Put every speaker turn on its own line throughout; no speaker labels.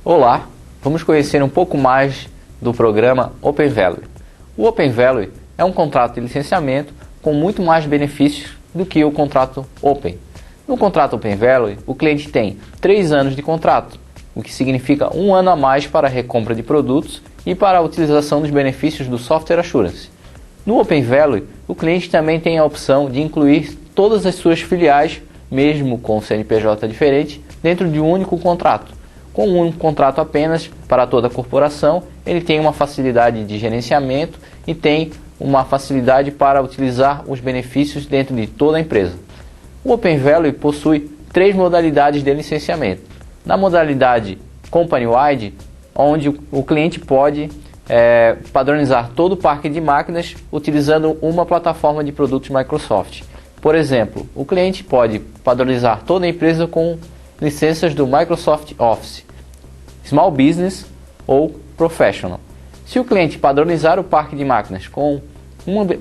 Olá, vamos conhecer um pouco mais do programa Open Value. O Open Value é um contrato de licenciamento com muito mais benefícios do que o contrato Open. No contrato Open Value, o cliente tem 3 anos de contrato, o que significa 1 ano a mais para a recompra de produtos e para a utilização dos benefícios do Software Assurance. No Open Value, o cliente também tem a opção de incluir todas as suas filiais, mesmo com o CNPJ diferente, dentro de um único contrato. Com um contrato apenas para toda a corporação, ele tem uma facilidade de gerenciamento e tem uma facilidade para utilizar os benefícios dentro de toda a empresa. O Open Value possui 3 modalidades de licenciamento. Na modalidade Company-Wide, onde o cliente pode padronizar todo o parque de máquinas utilizando uma plataforma de produtos Microsoft. Por exemplo, o cliente pode padronizar toda a empresa com licenças do Microsoft Office, Small Business ou Professional. Se o cliente padronizar o parque de máquinas com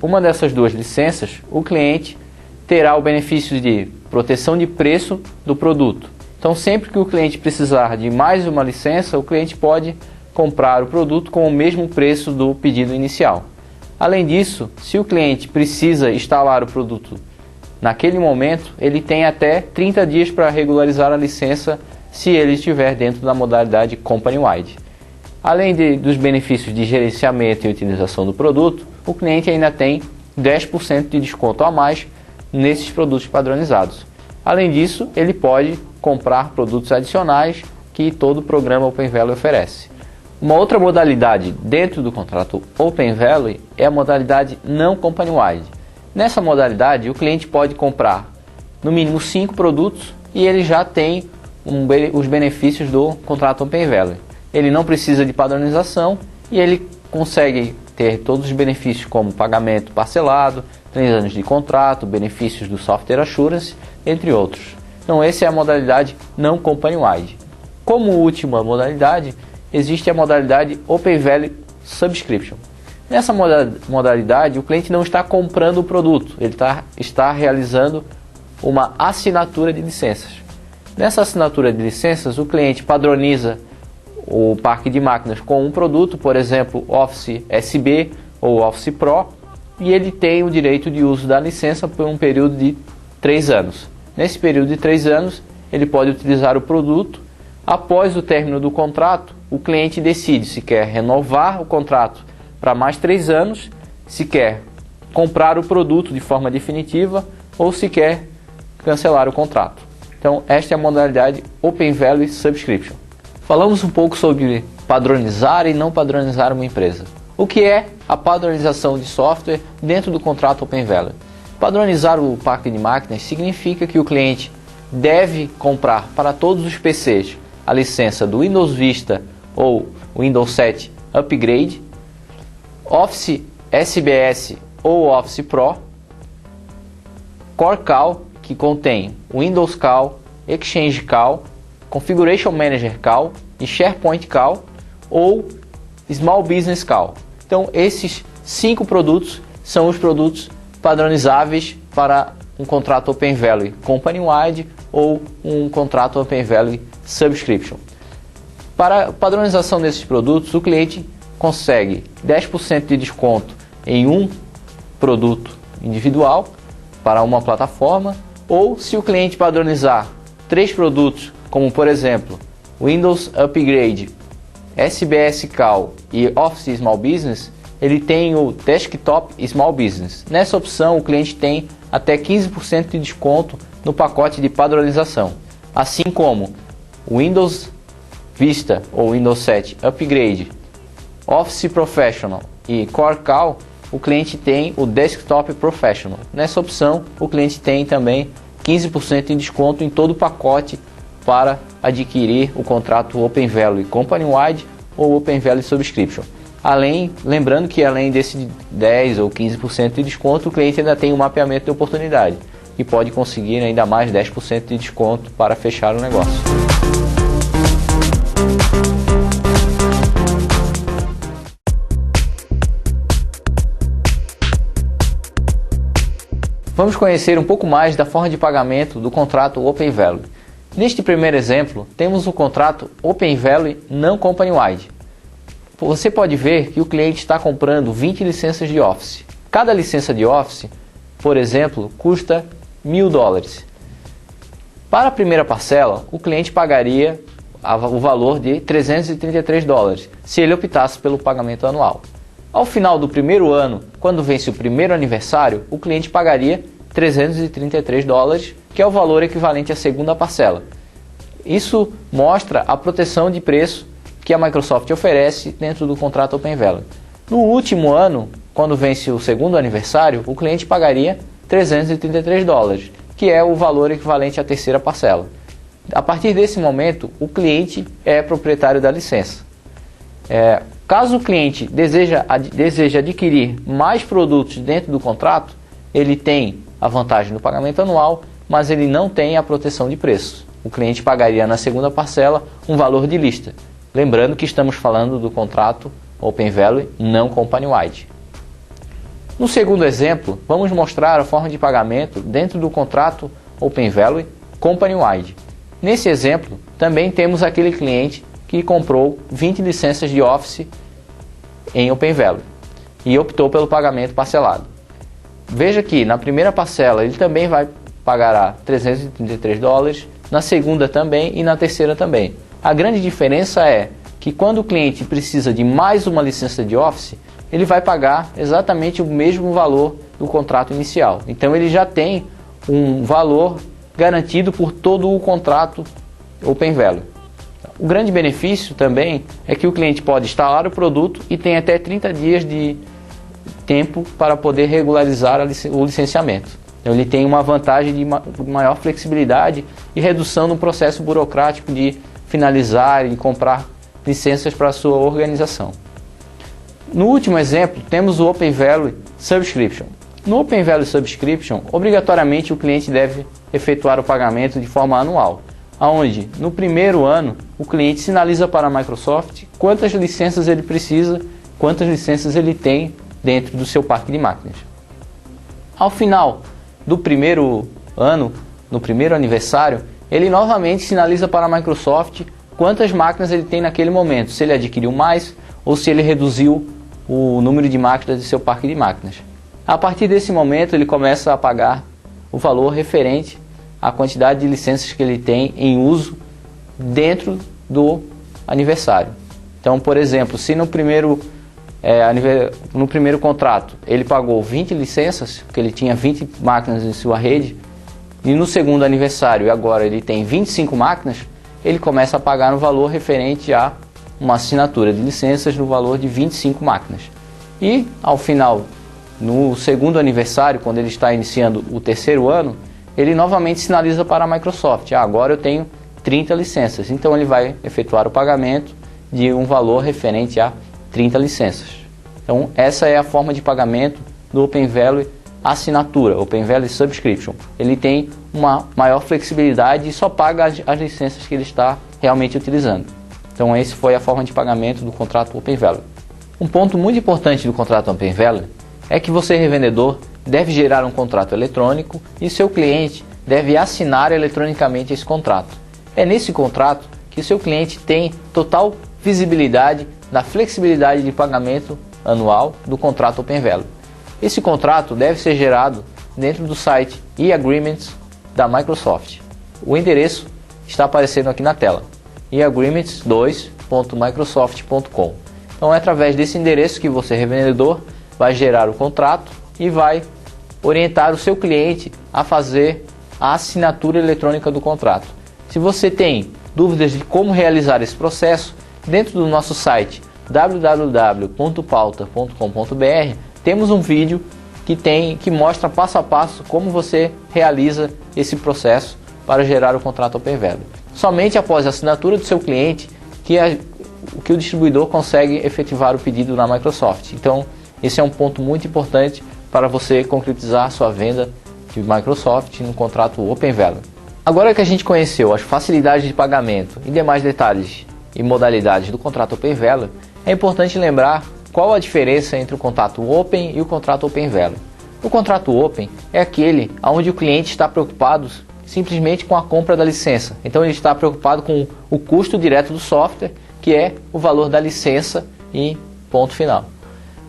uma dessas 2 licenças, o cliente terá o benefício de proteção de preço do produto. Então, sempre que o cliente precisar de mais uma licença, o cliente pode comprar o produto com o mesmo preço do pedido inicial. Além disso, se o cliente precisa instalar o produto naquele momento, ele tem até 30 dias para regularizar a licença se ele estiver dentro da modalidade Company-Wide. Além dos benefícios de gerenciamento e utilização do produto, o cliente ainda tem 10% de desconto a mais nesses produtos padronizados. Além disso, ele pode comprar produtos adicionais que todo o programa Open Value oferece. Uma outra modalidade dentro do contrato Open Value é a modalidade não Company-Wide. Nessa modalidade, o cliente pode comprar no mínimo 5 produtos e ele já tem os benefícios do contrato Open Value. Ele não precisa de padronização e ele consegue ter todos os benefícios como pagamento parcelado, 3 anos de contrato, benefícios do Software Assurance, entre outros. Então essa é a modalidade não Company-Wide. Como última modalidade, existe a modalidade Open Value Subscription. Nessa modalidade, o cliente não está comprando o produto, ele está realizando uma assinatura de licenças. Nessa assinatura de licenças, o cliente padroniza o parque de máquinas com um produto, por exemplo, Office SB ou Office Pro, e ele tem o direito de uso da licença por um período de 3 anos. Nesse período de 3 anos, ele pode utilizar o produto. Após o término do contrato, o cliente decide se quer renovar o contrato para mais 3 anos, se quer comprar o produto de forma definitiva ou se quer cancelar o contrato. Então, esta é a modalidade Open Value Subscription. Falamos um pouco sobre padronizar e não padronizar uma empresa. O que é a padronização de software dentro do contrato Open Value? Padronizar o parque de máquinas significa que o cliente deve comprar para todos os PCs a licença do Windows Vista ou Windows 7 Upgrade, Office SBS ou Office Pro, Core Cal, que contém Windows Cal, Exchange Cal, Configuration Manager Cal e SharePoint Cal ou Small Business Cal. Então esses 5 produtos são os produtos padronizáveis para um contrato Open Value Company-Wide ou um contrato Open Value Subscription. Para a padronização desses produtos, o cliente consegue 10% de desconto em um produto individual para uma plataforma, ou se o cliente padronizar 3 produtos, como por exemplo Windows Upgrade, SBS Cal e Office Small Business, ele tem o Desktop Small Business. Nessa opção, o cliente tem até 15% de desconto no pacote de padronização, assim como Windows Vista ou Windows 7 Upgrade, Office Professional e Core Cal, o cliente tem o Desktop Professional. Nessa opção, o cliente tem também 15% de desconto em todo o pacote para adquirir o contrato Open Value Company-Wide ou Open Value Subscription. Lembrando que além desse 10 ou 15% de desconto, o cliente ainda tem um mapeamento de oportunidade e pode conseguir ainda mais 10% de desconto para fechar o negócio. Vamos conhecer um pouco mais da forma de pagamento do contrato Open Value. Neste primeiro exemplo, temos o contrato Open Value Não Company Wide. Você pode ver que o cliente está comprando 20 licenças de Office. Cada licença de Office, por exemplo, custa $1.000. Para a primeira parcela, o cliente pagaria o valor de $333, se ele optasse pelo pagamento anual. Ao final do primeiro ano, quando vence o primeiro aniversário, o cliente pagaria $333, que é o valor equivalente à segunda parcela. Isso mostra a proteção de preço que a Microsoft oferece dentro do contrato Open Value. No último ano, quando vence o segundo aniversário, o cliente pagaria $333, que é o valor equivalente à terceira parcela. A partir desse momento, o cliente é proprietário da licença. Caso o cliente deseja adquirir mais produtos dentro do contrato, ele tem a vantagem do pagamento anual, mas ele não tem a proteção de preço. O cliente pagaria na segunda parcela um valor de lista. Lembrando que estamos falando do contrato Open Value Não Company Wide. No segundo exemplo, vamos mostrar a forma de pagamento dentro do contrato Open Value Company Wide. Nesse exemplo, também temos aquele cliente que comprou 20 licenças de Office em Open Value e optou pelo pagamento parcelado. Veja que na primeira parcela ele também pagará $333, na segunda também e na terceira também. A grande diferença é que quando o cliente precisa de mais uma licença de Office, ele vai pagar exatamente o mesmo valor do contrato inicial. Então ele já tem um valor garantido por todo o contrato Open Value. O grande benefício também é que o cliente pode instalar o produto e tem até 30 dias de tempo para poder regularizar o licenciamento. Então ele tem uma vantagem de maior flexibilidade e redução no processo burocrático de finalizar e comprar licenças para a sua organização. No último exemplo, temos o Open Value Subscription. No Open Value Subscription, obrigatoriamente o cliente deve efetuar o pagamento de forma anual, onde no primeiro ano o cliente sinaliza para a Microsoft quantas licenças ele precisa, quantas licenças ele tem dentro do seu parque de máquinas. Ao final do primeiro ano, no primeiro aniversário, ele novamente sinaliza para a Microsoft quantas máquinas ele tem naquele momento, se ele adquiriu mais ou se ele reduziu o número de máquinas de seu parque de máquinas. A partir desse momento ele começa a pagar o valor referente à quantidade de licenças que ele tem em uso dentro do aniversário. Então, por exemplo, se no primeiro contrato ele pagou 20 licenças, porque ele tinha 20 máquinas em sua rede, e no segundo aniversário agora ele tem 25 máquinas, ele começa a pagar um valor referente a uma assinatura de licenças no valor de 25 máquinas. E ao final, no segundo aniversário, quando ele está iniciando o terceiro ano, ele novamente sinaliza para a Microsoft: agora eu tenho 30 licenças. Então ele vai efetuar o pagamento de um valor referente a 30 licenças. Então essa é a forma de pagamento do Open Value assinatura, Open Value Subscription. Ele tem uma maior flexibilidade e só paga as licenças que ele está realmente utilizando. Então essa foi a forma de pagamento do contrato Open Value. Um ponto muito importante do contrato Open Value é que você, revendedor, deve gerar um contrato eletrônico e seu cliente deve assinar eletronicamente esse contrato. É nesse contrato que seu cliente tem total visibilidade da flexibilidade de pagamento anual do contrato Open Value. Esse contrato deve ser gerado dentro do site eAgreements da Microsoft. O endereço está aparecendo aqui na tela: eagreements2.microsoft.com. Então é através desse endereço que você, revendedor, vai gerar o contrato e vai orientar o seu cliente a fazer a assinatura eletrônica do contrato. Se você tem dúvidas de como realizar esse processo, dentro do nosso site www.pauta.com.br temos um vídeo que mostra passo a passo como você realiza esse processo para gerar o contrato Open Value. Somente após a assinatura do seu cliente que o distribuidor consegue efetivar o pedido na Microsoft. Então esse é um ponto muito importante para você concretizar sua venda de Microsoft no contrato Open Value. Agora que a gente conheceu as facilidades de pagamento e demais detalhes e modalidades do contrato Open Value, é importante lembrar qual a diferença entre o contrato Open e o contrato Open Value. O contrato Open é aquele onde o cliente está preocupado simplesmente com a compra da licença. Então ele está preocupado com o custo direto do software, que é o valor da licença e ponto final.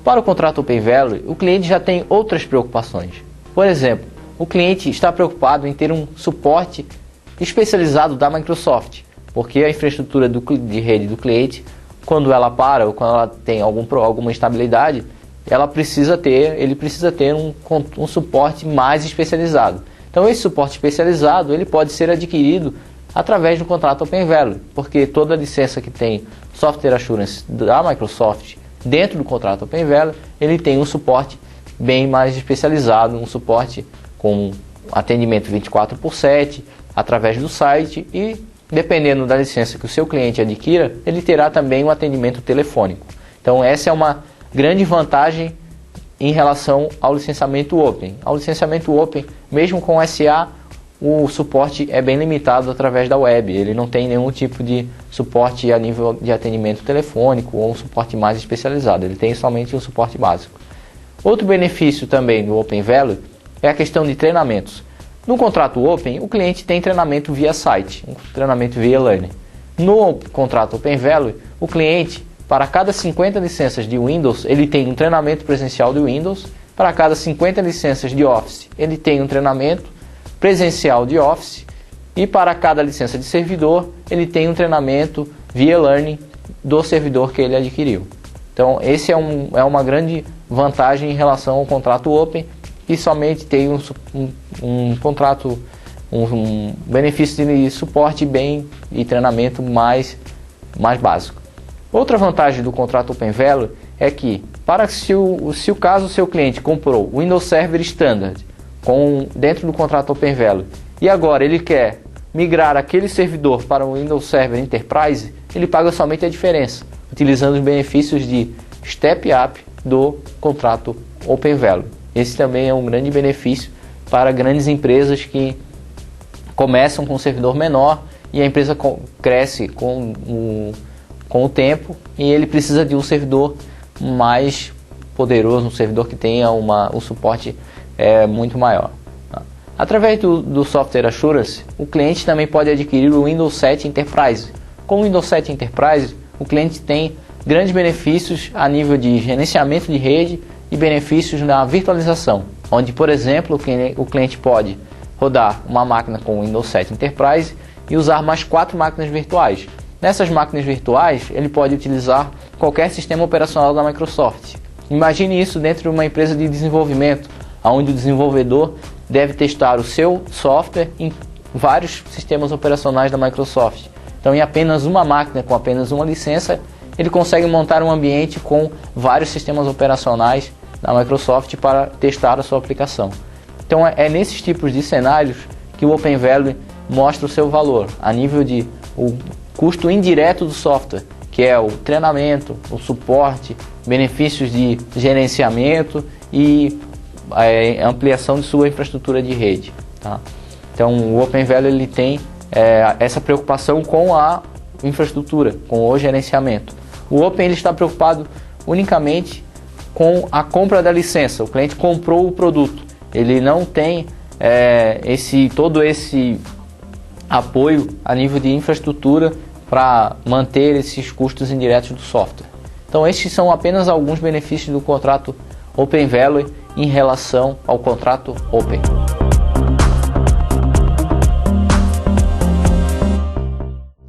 Para o contrato Open Value, o cliente já tem outras preocupações. Por exemplo, o cliente está preocupado em ter um suporte especializado da Microsoft, porque a infraestrutura de rede do cliente, quando ela para ou quando ela tem alguma instabilidade, ele precisa ter um suporte mais especializado. Então esse suporte especializado ele pode ser adquirido através do contrato Open Value, porque toda licença que tem Software Assurance da Microsoft dentro do contrato Open Value, ele tem um suporte bem mais especializado, um suporte com atendimento 24/7, através do site e, dependendo da licença que o seu cliente adquira, ele terá também um atendimento telefônico. Então essa é uma grande vantagem em relação ao licenciamento Open. Ao licenciamento Open, mesmo com SA, o suporte é bem limitado através da web. Ele não tem nenhum tipo de suporte a nível de atendimento telefônico ou um suporte mais especializado. Ele tem somente um suporte básico. Outro benefício também do Open Value é a questão de treinamentos. No contrato Open, o cliente tem treinamento via site, um treinamento via e-learning. No contrato Open Value, o cliente, para cada 50 licenças de Windows, ele tem um treinamento presencial de Windows. Para cada 50 licenças de Office, ele tem um treinamento presencial de Office. E para cada licença de servidor, ele tem um treinamento via e-learning do servidor que ele adquiriu. Então, esse é uma grande vantagem em relação ao contrato Open, e somente tem um benefício de suporte e treinamento mais básico. Outra vantagem do contrato Open Value é que, se o caso o seu cliente comprou o Windows Server Standard dentro do contrato Open Value e agora ele quer migrar aquele servidor para o Windows Server Enterprise, ele paga somente a diferença, utilizando os benefícios de Step Up do contrato Open Value. Esse também é um grande benefício para grandes empresas que começam com um servidor menor e a empresa cresce com o tempo e ele precisa de um servidor mais poderoso, um servidor que tenha um suporte muito maior. Através do Software Assurance, o cliente também pode adquirir o Windows 7 Enterprise. Com o Windows 7 Enterprise, o cliente tem grandes benefícios a nível de gerenciamento de rede e benefícios na virtualização, onde, por exemplo, o cliente pode rodar uma máquina com o Windows 7 Enterprise e usar mais 4 máquinas virtuais. Nessas máquinas virtuais, ele pode utilizar qualquer sistema operacional da Microsoft. Imagine isso dentro de uma empresa de desenvolvimento, onde o desenvolvedor deve testar o seu software em vários sistemas operacionais da Microsoft. Então, em apenas uma máquina, com apenas uma licença, ele consegue montar um ambiente com vários sistemas operacionais da Microsoft para testar a sua aplicação. Então é nesses tipos de cenários que o Open Value mostra o seu valor, a nível de o custo indireto do software, que é o treinamento, o suporte, benefícios de gerenciamento e a ampliação de sua infraestrutura de rede. Tá? Então o Open Value ele tem essa preocupação com a infraestrutura, com o gerenciamento. O Open ele está preocupado unicamente com a compra da licença. O cliente comprou o produto, ele não tem todo esse apoio a nível de infraestrutura para manter esses custos indiretos do software. Então estes são apenas alguns benefícios do contrato Open Value em relação ao contrato Open.